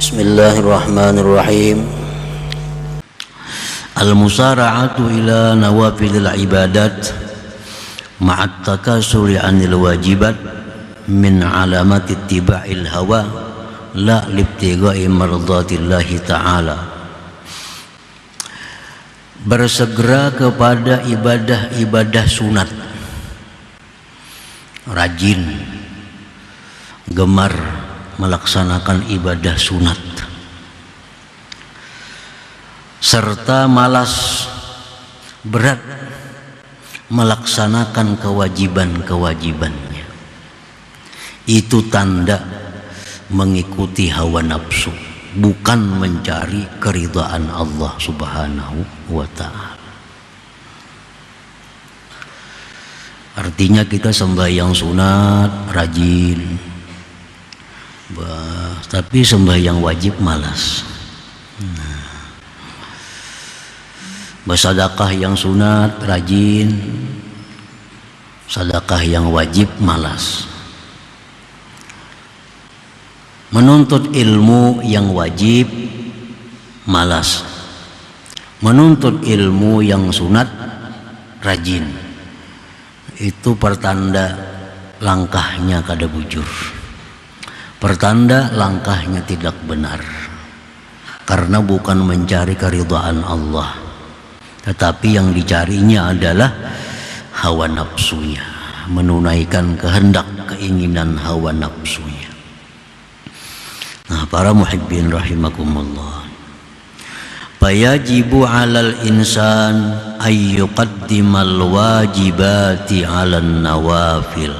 Bismillahirrahmanirrahim. Al-musara'atu ila nawafilil ibadat ma'at takasuri 'anil wajibat min alamati ittiba'il hawa la libtigha'i mardatillahi ta'ala. Bersegera kepada ibadah-ibadah sunat, rajin, gemar melaksanakan ibadah sunat, serta malas berat melaksanakan kewajiban-kewajibannya. Itu tanda mengikuti hawa nafsu, bukan mencari keridhaan Allah Subhanahu wa ta'ala. Artinya kita sembahyang sunat rajin, tapi sembahyang wajib malas. Bersedekah yang sunat rajin, sedekah yang wajib malas. Menuntut ilmu yang wajib malas, menuntut ilmu yang sunat rajin. Itu pertanda langkahnya kada bujur, pertanda langkahnya tidak benar, karena bukan mencari keridhaan Allah, tetapi yang dicarinya adalah hawa nafsunya, menunaikan kehendak keinginan hawa nafsunya. Nah, para muhibbin rahimakumullah, fayajibu 'alal insan ay yuqaddimal wajibati 'alan nawafil.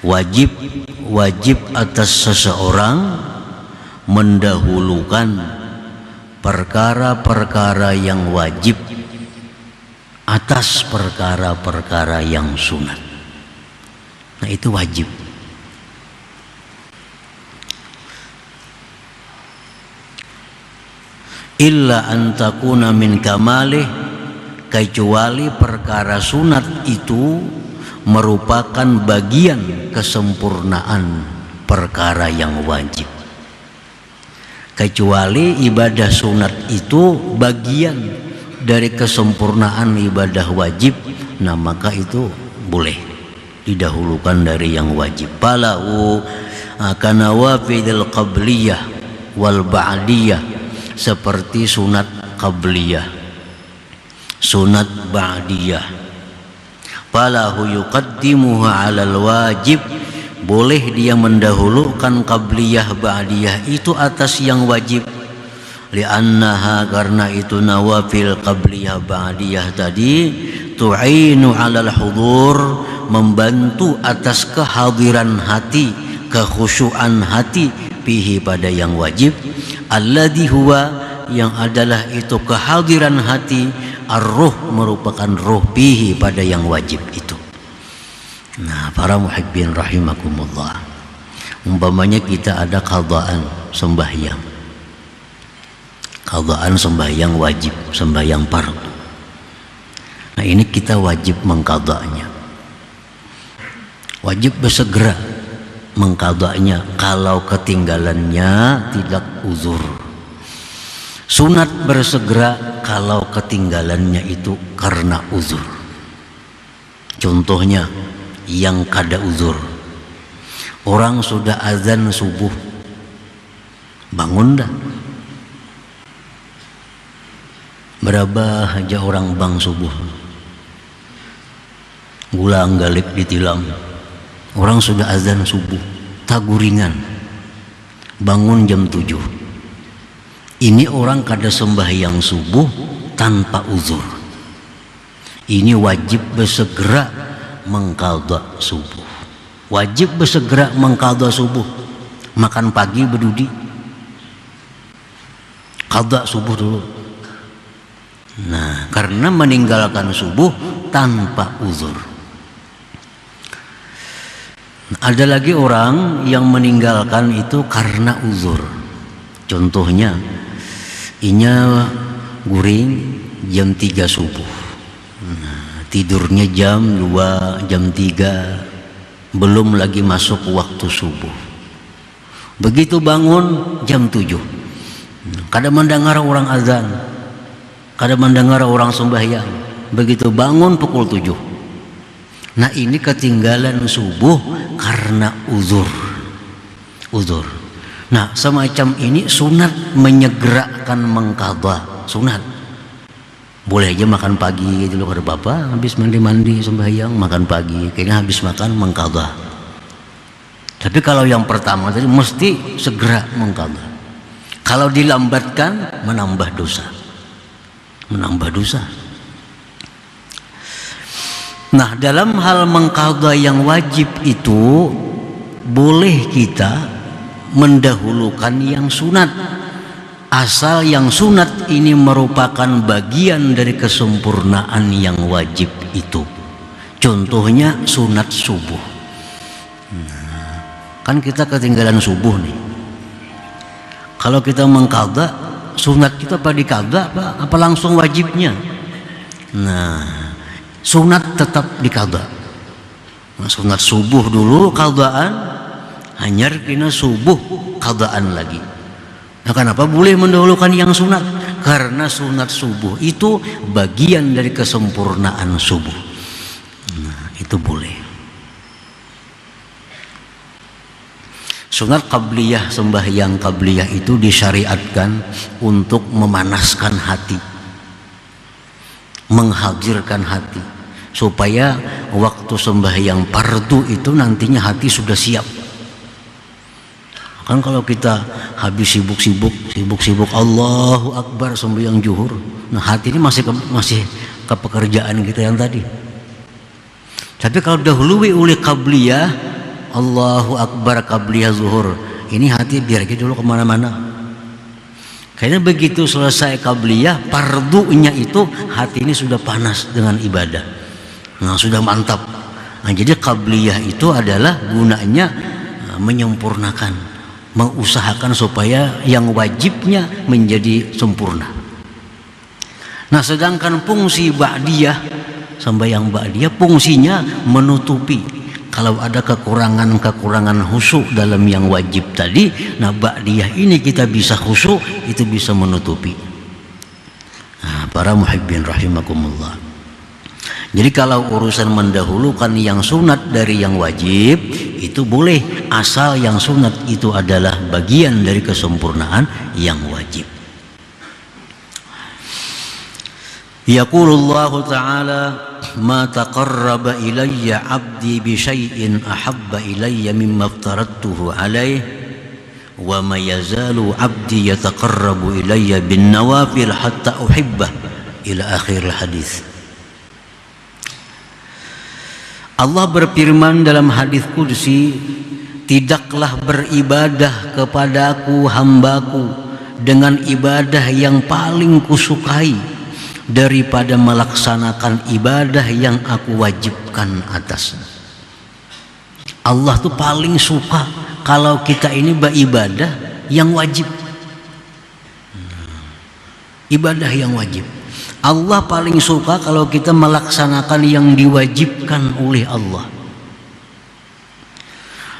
Wajib atas seseorang mendahulukan perkara-perkara yang wajib atas perkara-perkara yang sunat. Nah, itu wajib. Illa antakuna min kamalih, kecuali perkara sunat itu merupakan bagian kesempurnaan perkara yang wajib. Kecuali ibadah sunat itu bagian dari kesempurnaan ibadah wajib, nah maka itu boleh didahulukan dari yang wajib. Palau kanawafidil qabliyah wal ba'diyah, seperti sunat qabliyah, sunat ba'diyah. Falahu yuqaddimuha 'alal wajib, boleh dia mendahulukan qabliyah ba'diyah itu atas yang wajib. Li'annaha, karena itu nawafil qabliyah ba'diyah tadi tu'inu 'alal hudur, membantu atas kehadiran hati, kekhusyuan hati, fihi pada yang wajib, alladhi huwa, yang adalah itu kehadiran hati, ar-ruh, merupakan ruh, fihi pada yang wajib itu. Nah, para muhibbin rahimakumullah, umpamanya kita ada qadaan sembahyang, qadaan sembahyang wajib, sembahyang fardu. Nah, ini kita wajib mengqadanya, wajib bersegera mengqadanya kalau ketinggalannya tidak uzur. Sunat bersegera kalau ketinggalannya itu karena uzur. Contohnya yang kada uzur, orang sudah azan subuh, bangun dah. Berapa aja orang bang subuh, gulang galip ditilam. Orang sudah azan subuh, taguringan, bangun jam 7. Ini orang kada sembahyang subuh tanpa uzur. Ini wajib bersegera mengqadha subuh. Wajib bersegera mengqadha subuh. Makan pagi berdudi, qadha subuh dulu. Nah, karena meninggalkan subuh tanpa uzur. Ada lagi orang yang meninggalkan itu karena uzur. Contohnya, inya guring jam 3 subuh, tidurnya jam 2, jam 3, belum lagi masuk waktu subuh. Begitu bangun jam 7, kada mendengar orang azan, kada mendengar orang sembahyang. Begitu bangun pukul 7. Nah ini ketinggalan subuh karena uzur. Nah semacam ini sunat menyegerakan mengqadha, sunat. Boleh aja makan pagi dulu kada apa-apa, habis mandi sembahyang makan pagi, kayaknya habis makan mengqadha. Tapi kalau yang pertama tadi mesti segera mengqadha. Kalau dilambatkan menambah dosa. Nah, dalam hal mengqadha yang wajib itu boleh kita mendahulukan yang sunat, asal yang sunat ini merupakan bagian dari kesempurnaan yang wajib itu. Contohnya sunat subuh. Nah, kan kita ketinggalan subuh nih. Kalau kita mengqadha, sunat kita apa diqadha apa langsung wajibnya? Nah, sunat tetap diqadha. Nah, sunat subuh dulu qadhaan, hanyar kena subuh qadhaan lagi. Nah, kenapa boleh mendahulukan yang sunat? Karena sunat subuh itu bagian dari kesempurnaan subuh. Nah, itu boleh. Sunat qabliyah, sembahyang qabliyah itu disyariatkan untuk memanaskan hati, menghadirkan hati, supaya waktu sembahyang fardu itu nantinya hati sudah siap. Kan kalau kita habis sibuk Allahu Akbar sembahyang zuhur, nah hati ini masih ke pekerjaan kita yang tadi. Tapi kalau dahului oleh qabliyah, Allahu Akbar qabliyah zuhur, ini hati biar aja dulu kemana-mana. Kayaknya begitu selesai qabliyah, fardunya itu hati ini sudah panas dengan ibadah. Nah, sudah mantap. Nah, jadi qabliyah itu adalah gunanya menyempurnakan, mengusahakan supaya yang wajibnya menjadi sempurna. Nah, sedangkan fungsi ba'diyah, sembahyang ba'diyah fungsinya menutupi. Kalau ada kekurangan khusyuk dalam yang wajib tadi, nah ba'diyah ini kita bisa khusyuk, itu bisa menutupi. Nah, para muhibbin rahimakumullah. Jadi kalau urusan mendahulukan yang sunat dari yang wajib itu boleh, asal yang sunat itu adalah bagian dari kesempurnaan yang wajib. Yaqulullahu ta'ala, ma taqarraba ilayya 'abdi bi syai'in ahabba ilayya mimma aftaradtuhu alayhi wa ma yazalu 'abdi yataqarrabu ilayya bin nawafil hatta uhibbah, ila akhir hadis. Allah berfirman dalam hadis qudsi, tidaklah beribadah kepadaku hambaku dengan ibadah yang paling kusukai daripada melaksanakan ibadah yang aku wajibkan atasnya. Allah tuh paling suka kalau kita ini beribadah yang wajib. Ibadah yang wajib. Allah paling suka kalau kita melaksanakan yang diwajibkan oleh Allah.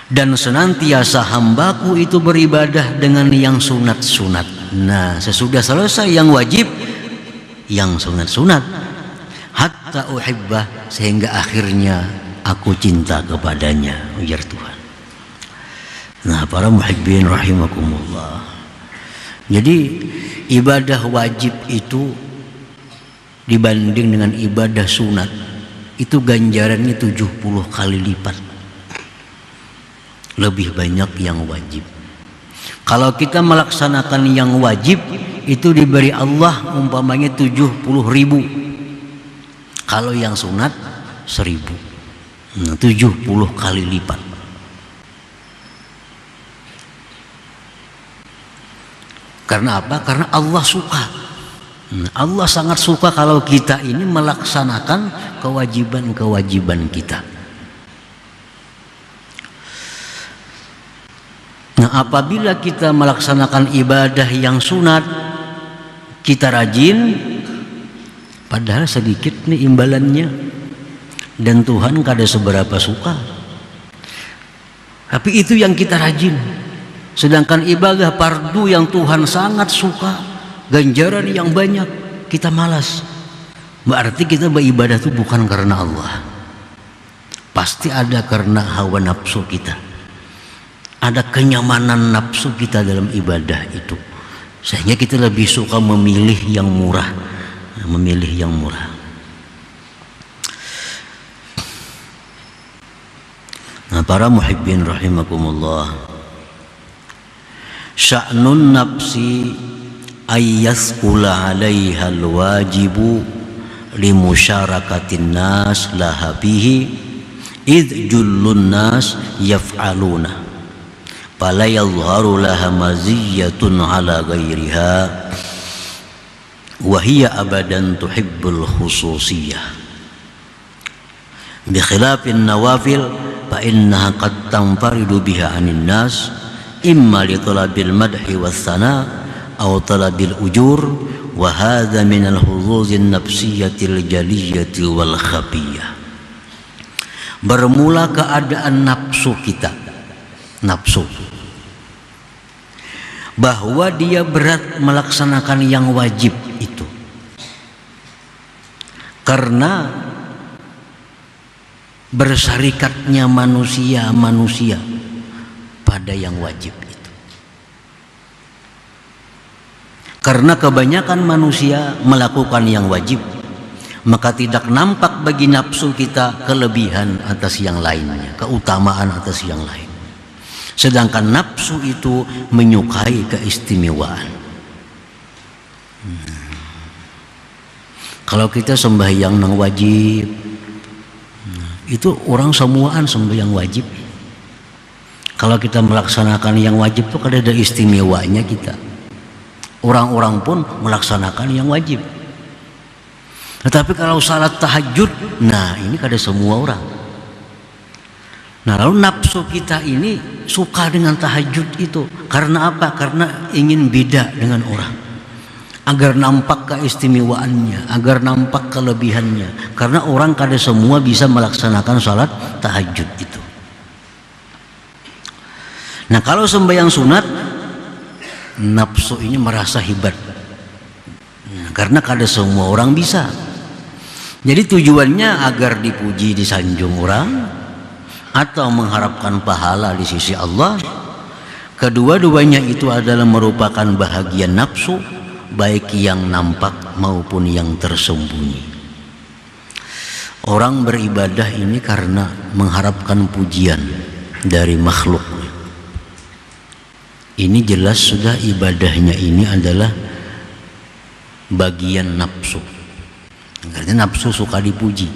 Dan senantiasa hambaku itu beribadah dengan yang sunat-sunat. Nah, sesudah selesai yang wajib, yang sunat-sunat, hatta uhibbah, sehingga akhirnya aku cinta kepadanya, ujar Tuhan. Nah, para muhibbin rahimakumullah. Jadi ibadah wajib itu dibanding dengan ibadah sunat itu ganjarannya 70 kali lipat lebih banyak yang wajib. Kalau kita melaksanakan yang wajib itu diberi Allah umpamanya 70.000, kalau yang sunat 1.000, 70 kali lipat. Karena apa? Karena Allah suka. Allah sangat suka kalau kita ini melaksanakan kewajiban-kewajiban kita. Nah, apabila kita melaksanakan ibadah yang sunat, kita rajin, padahal sedikit nih imbalannya, dan Tuhan kada seberapa suka. Tapi itu yang kita rajin. Sedangkan ibadah fardu yang Tuhan sangat suka, ganjaran yang banyak, kita malas. Berarti kita beribadah itu bukan karena Allah. Pasti ada karena hawa nafsu kita. Ada kenyamanan nafsu kita dalam ibadah itu. Sehingga kita lebih suka memilih yang murah. Memilih yang murah. Nah, para muhibbin rahimakumullah, sya'nun nafsi ayyasqula 'alaiha alwajibu limusyarakatin nas laha bihi id jullun nas yaf'aluna fala yadhharu laha maziyatun 'ala ghairiha wa hiya abadan tuhibbul khususiyah bi khilafin nawafil fa innaha qad tanfaridu biha 'anin nas imma li talabil madhi was sana aw talabil ujur wa hadha min al-huzuzin nafsiyatil jaliyati wal khafiyah. Bermula keadaan nafsu kita, nafsu, bahwa dia berat melaksanakan yang wajib itu karena bersarikatnya manusia pada yang wajib itu. Karena kebanyakan manusia melakukan yang wajib, maka tidak nampak bagi nafsu kita kelebihan atas yang lainnya, keutamaan atas yang lain. Sedangkan nafsu itu menyukai keistimewaan. Kalau kita sembahyang nang wajib, itu orang semuaan sembahyang wajib. Kalau kita melaksanakan yang wajib itu kan ada istimewanya kita. Orang-orang pun melaksanakan yang wajib. Tetapi kalau salat tahajud, nah ini kada semua orang. Nah lalu nafsu kita ini suka dengan tahajud itu. Karena apa? Karena ingin beda dengan orang. Agar nampak keistimewaannya, agar nampak kelebihannya. Karena orang kada semua bisa melaksanakan salat tahajud itu. Nah kalau sembahyang sunat, nafsu ini merasa hebat. Nah, karena kada semua orang bisa. Jadi tujuannya agar dipuji, disanjung orang, atau mengharapkan pahala di sisi Allah. Kedua-duanya itu adalah merupakan bahagian nafsu, baik yang nampak maupun yang tersembunyi. Orang beribadah ini karena mengharapkan pujian dari makhluk. Ini jelas sudah ibadahnya ini adalah bagian nafsu. Karena nafsu suka dipuji,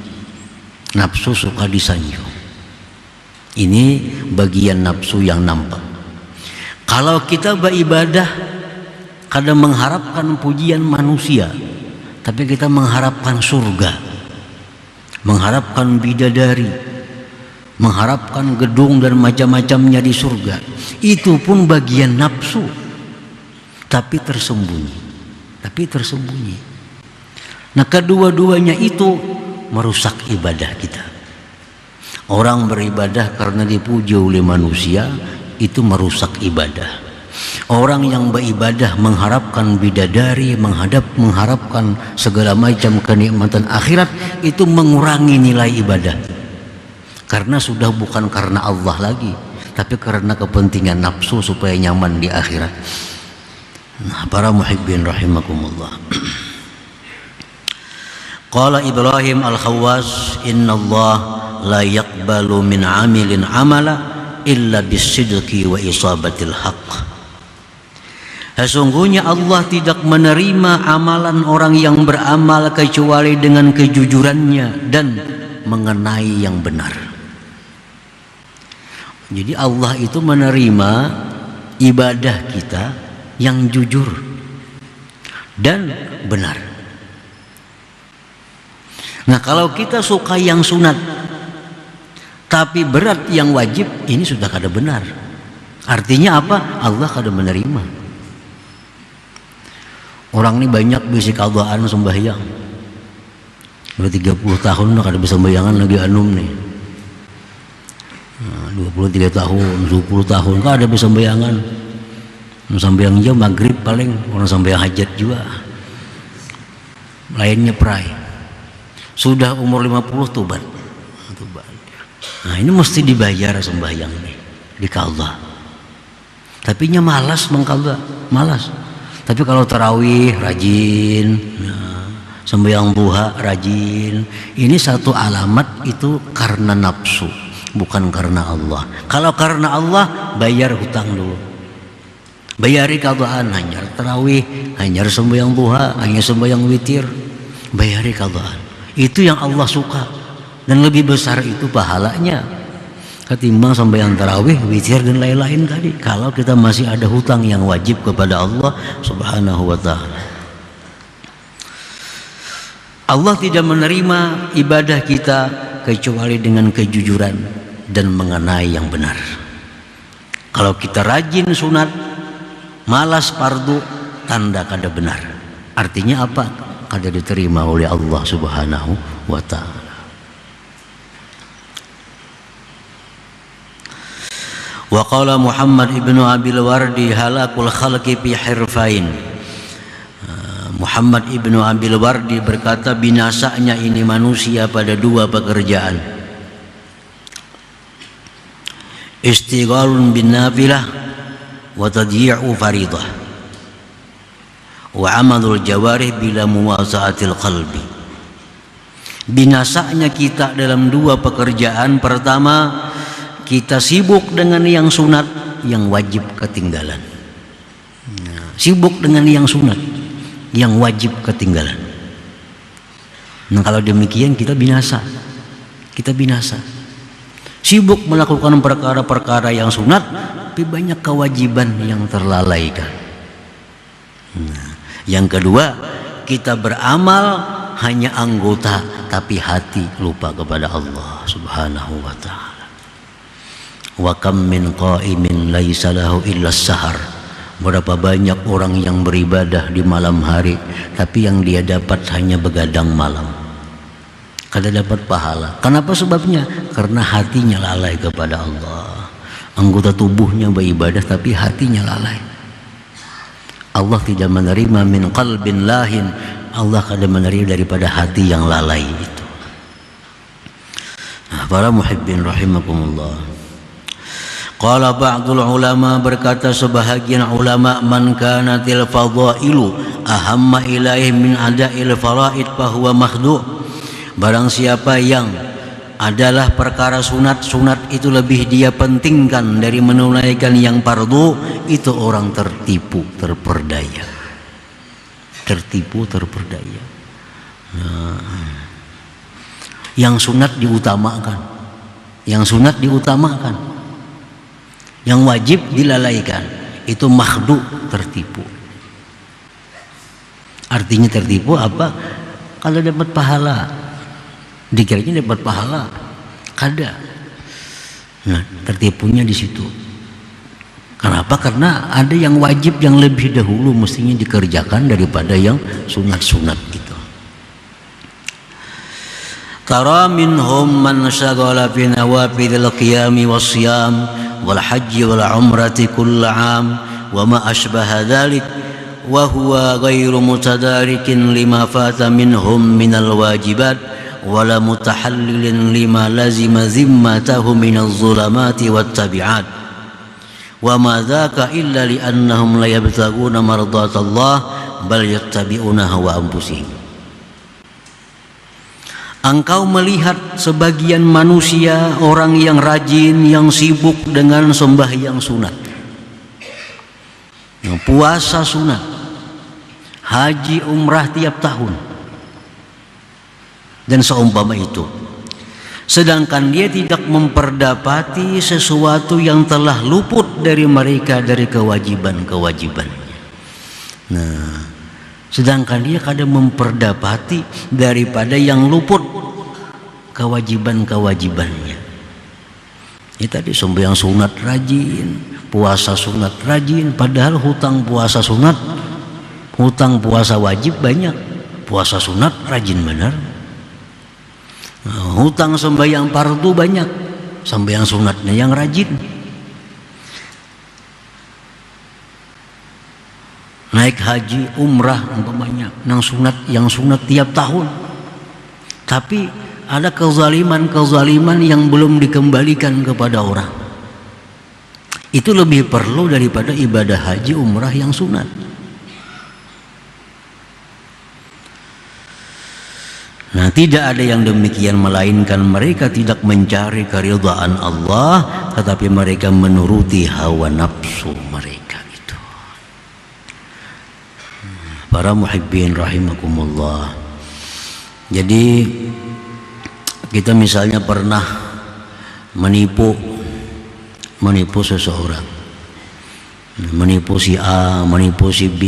nafsu suka disanjung. Ini bagian nafsu yang nampak. Kalau kita beribadah kadang mengharapkan pujian manusia, tapi kita mengharapkan surga, mengharapkan bidadari, mengharapkan gedung dan macam-macamnya di surga. Itu pun bagian nafsu, tapi tersembunyi. Nah kedua-duanya itu merusak ibadah kita. Orang beribadah karena dipuji oleh manusia, itu merusak ibadah. Orang yang beribadah mengharapkan bidadari, mengharapkan segala macam kenikmatan akhirat, itu mengurangi nilai ibadah. Karena sudah bukan karena Allah lagi, tapi karena kepentingan nafsu supaya nyaman di akhirat. Nah, para muhibbin rahimakumullah. Qala Ibrahim al-Khawwas, inna Allah la yaqbalu min amilin amala illa bisidqi wa isabatil haqq. Sesungguhnya Allah tidak menerima amalan orang yang beramal kecuali dengan kejujurannya dan mengenai yang benar. Jadi Allah itu menerima ibadah kita yang jujur dan benar. Nah kalau kita suka yang sunat tapi berat yang wajib, ini sudah kada benar. Artinya apa? Allah kada menerima. Orang ini banyak bisik adaan sembahyang. Udah 30 tahun udah kada bisa sembayangan lagi anum nih. 23 tahun, 20 tahun kan ada bisa sembayangan. Sembahyang jam maghrib paling, orang sembahyang hajat juga. Lainnya perai. Sudah umur 50 tobat. Nah ini mesti dibayar sembahyang nih, dikala. Tapi nya malas mengkala, malas. Tapi kalau tarawih rajin, nah, sembahyang duha rajin. Ini satu alamat itu karena nafsu, bukan karena Allah. Kalau karena Allah, bayar hutang dulu. Bayari qadaan, hanya tarawih, hanya sembahyang duha, hanya sembahyang witir. Bayari qadaan. Itu yang Allah suka, dan lebih besar itu pahalanya ketimbang sembahyang tarawih, witir dan lain-lain tadi. Kalau kita masih ada hutang yang wajib kepada Allah Subhanahu wa taala. Allah tidak menerima ibadah kita kecuali dengan kejujuran dan mengenai yang benar. Kalau kita rajin sunat, malas fardu, tanda kada benar. Artinya apa? Kada diterima oleh Allah Subhanahu wa taala. Wa qala Muhammad ibnu Abil Wardi halakul khalqi fi hirfain. Muhammad ibnu Abil Wardi berkata, binasanya ini manusia pada dua pekerjaan. Istighalun bin nafilah wa tadyi'u faridah wa amalul jawarih bila muwasa'atil qalbi. Binasanya kita dalam dua pekerjaan. Pertama, kita sibuk dengan yang sunat, yang wajib ketinggalan. Sibuk dengan yang sunat, yang wajib ketinggalan. Nah kalau demikian kita binasa. Kita binasa. Sibuk melakukan perkara-perkara yang sunat, tapi banyak kewajiban yang terlalaikan. Nah, yang kedua, kita beramal hanya anggota, tapi hati lupa kepada Allah Subhanahu wa taala. Wa kam min qa'imin laisa lahu illa as-sahar. Berapa banyak orang yang beribadah di malam hari, tapi yang dia dapat hanya begadang malam. Kada dapat pahala. Kenapa sebabnya? Karena hatinya lalai kepada Allah. Anggota tubuhnya beribadah tapi hatinya lalai. Allah tidak menerima min qalbin lahin. Allah kada menerima daripada hati yang lalai itu. Nah, para muhibbin rahimakumullah. Qala ba'dul ulama, berkata sebahagian ulama, man kanatil fadailu ahamma ilaihi min ada'il faraid fahuwa makhdu'. Barang siapa yang adalah perkara sunat itu lebih dia pentingkan dari menunaikan yang fardu, itu orang tertipu, terperdaya. Tertipu, terperdaya. Nah, yang sunat diutamakan, yang sunat diutamakan, yang wajib dilalaikan, itu makhdu, tertipu. Artinya tertipu apa? Kalau dapat pahala, dikiranya dapat pahala, kada. Nah, tertipunya di situ. Kenapa? Karena ada yang wajib yang lebih dahulu mestinya dikerjakan daripada yang sunat-sunat itu. Tara minhum man syaghala fi nawafilil qiyami wasyam wal haji wal umrati kull am wa ma ashbaha dzalik wa huwa ghairu mutadarikin lima fata minhum minal wajibat wala mutahallilin lima lazima zimmatahu minaz zulamati wat tabi'at wa ma dzaka illa li annahum la yabtaguna mardatallah bal yattabi'una hawa anfusihim. Engkau melihat sebagian manusia, orang yang rajin, yang sibuk dengan sembahyang sunat, puasa sunat, haji umrah tiap tahun, dan seumpama itu. Sedangkan dia tidak memperdapati sesuatu yang telah luput dari mereka dari kewajiban-kewajibannya. Nah, sedangkan dia kadang memperdapati daripada yang luput kewajiban-kewajibannya. Ini tadi sembahyang sunat rajin, puasa sunat rajin, padahal hutang puasa sunat, hutang puasa wajib banyak, puasa sunat rajin benar. Nah, hutang sembahyang fardu banyak, sembahyang sunatnya yang rajin. naik haji, umrah umpamanya, yang sunat tiap tahun. Tapi ada kezaliman yang belum dikembalikan kepada orang. Itu lebih perlu daripada ibadah haji, umrah yang sunat. Nah, tidak ada yang demikian melainkan mereka tidak mencari keridhaan Allah, tetapi mereka menuruti hawa nafsu mereka itu. Para muhibbin rahimakumullah. Jadi kita misalnya pernah menipu seseorang, menipu si A, menipu si B,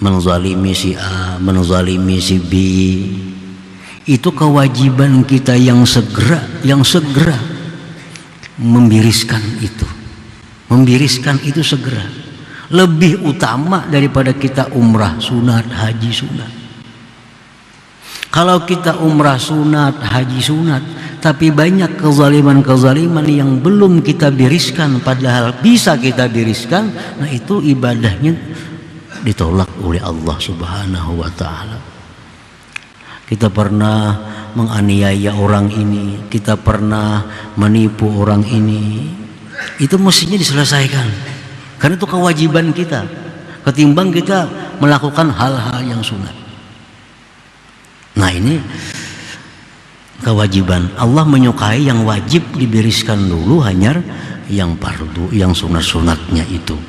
menzalimi si A, menzalimi si B. Itu kewajiban kita yang segera membiriskan itu segera, lebih utama daripada kita umrah sunat, haji sunat. Kalau kita umrah sunat, haji sunat, tapi banyak kezaliman yang belum kita biriskan, padahal bisa kita biriskan, nah itu ibadahnya ditolak oleh Allah Subhanahu wa ta'ala. Kita pernah menganiaya orang ini, kita pernah menipu orang ini, itu mestinya diselesaikan, karena itu kewajiban kita, ketimbang kita melakukan hal-hal yang sunat. Nah, ini kewajiban. Allah menyukai yang wajib dibereskan dulu, hanya yang fardu, yang sunat-sunatnya itu.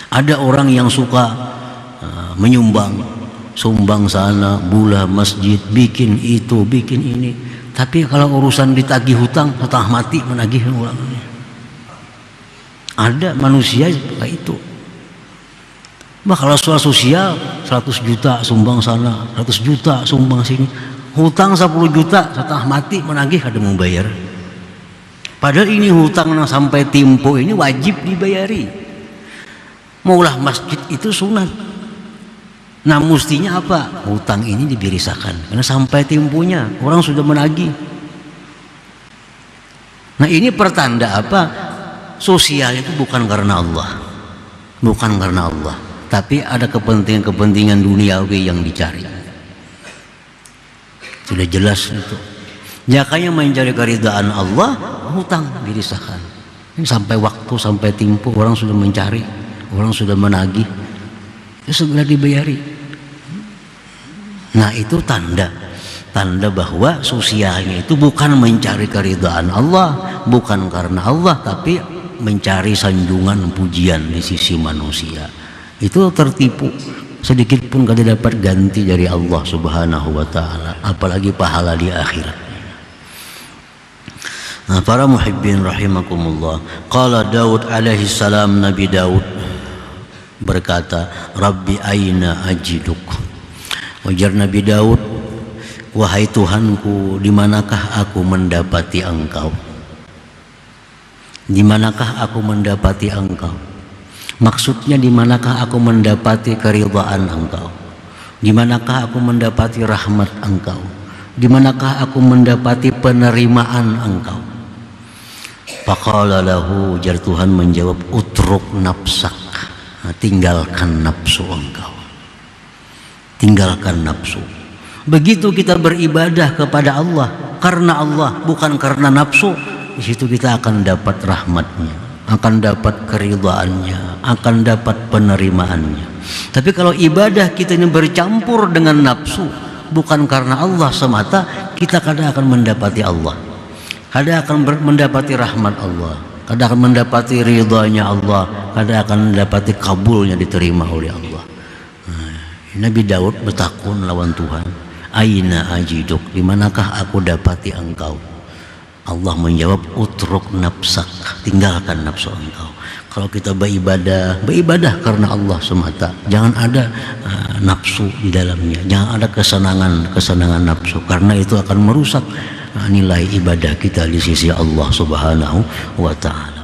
Ada orang yang suka sumbang sana, bula masjid, bikin itu, bikin ini. Tapi kalau urusan ditagih hutang, setengah mati menagih orang ini. Ada manusia seperti itu. Kalau soal sosial, 100 juta sumbang sana, 100 juta sumbang sini. Hutang 10 juta, setengah mati menagih, ada mau bayar. Padahal ini hutang yang sampai tempo ini wajib dibayari. Maulah masjid itu sunat. Nah, mestinya apa? Hutang ini dibirisakan, karena sampai temponya orang sudah menagih. Nah, ini pertanda apa? Sosial itu bukan karena Allah, tapi ada kepentingan duniawi yang dicari. Sudah jelas itu. Makanya mencari keridhaan Allah, hutang dibirisakan. Ini sampai waktu, sampai tempo orang sudah mencari, orang sudah menagih, itu segera dibayari. Nah, itu tanda bahwa sosialnya itu bukan mencari keridhaan Allah, bukan karena Allah, tapi mencari sanjungan pujian di sisi manusia. Itu tertipu, sedikit pun tidak dapat ganti dari Allah Subhanahu wa ta'ala, apalagi pahala di akhirat. Nah, para muhibbin rahimakumullah, qala Daud alaihi salam, Nabi Daud berkata, Rabbi aina ajiduk. Ujar Nabi Daud, wahai Tuhanku, di manakah aku mendapati Engkau? Di manakah aku mendapati Engkau? Maksudnya, di manakah aku mendapati keridhaan Engkau? Di manakah aku mendapati rahmat Engkau? Di manakah aku mendapati penerimaan Engkau? Faqala lahu, ujar Tuhan menjawab, utruk nafsak. Tinggalkan nafsu engkau, tinggalkan nafsu. Begitu kita beribadah kepada Allah karena Allah, bukan karena nafsu, di situ kita akan dapat rahmatnya, akan dapat keridhaannya, akan dapat penerimaannya. Tapi kalau ibadah kita ini bercampur dengan nafsu, bukan karena Allah semata, kita kadang akan mendapati Allah, kadang akan mendapati rahmat Allah, kadang akan mendapati ridhanya Allah, kadang akan mendapati kabulnya, diterima oleh Allah. Nabi Daud bertakun lawan Tuhan, aina ajiduk, di manakah aku dapati engkau? Allah menjawab, utruk nafsak, tinggalkan nafsu engkau. Kalau kita beribadah karena Allah semata, jangan ada nafsu di dalamnya, jangan ada kesenangan nafsu, karena itu akan merusak nilai ibadah kita di sisi Allah Subhanahu wa ta'ala.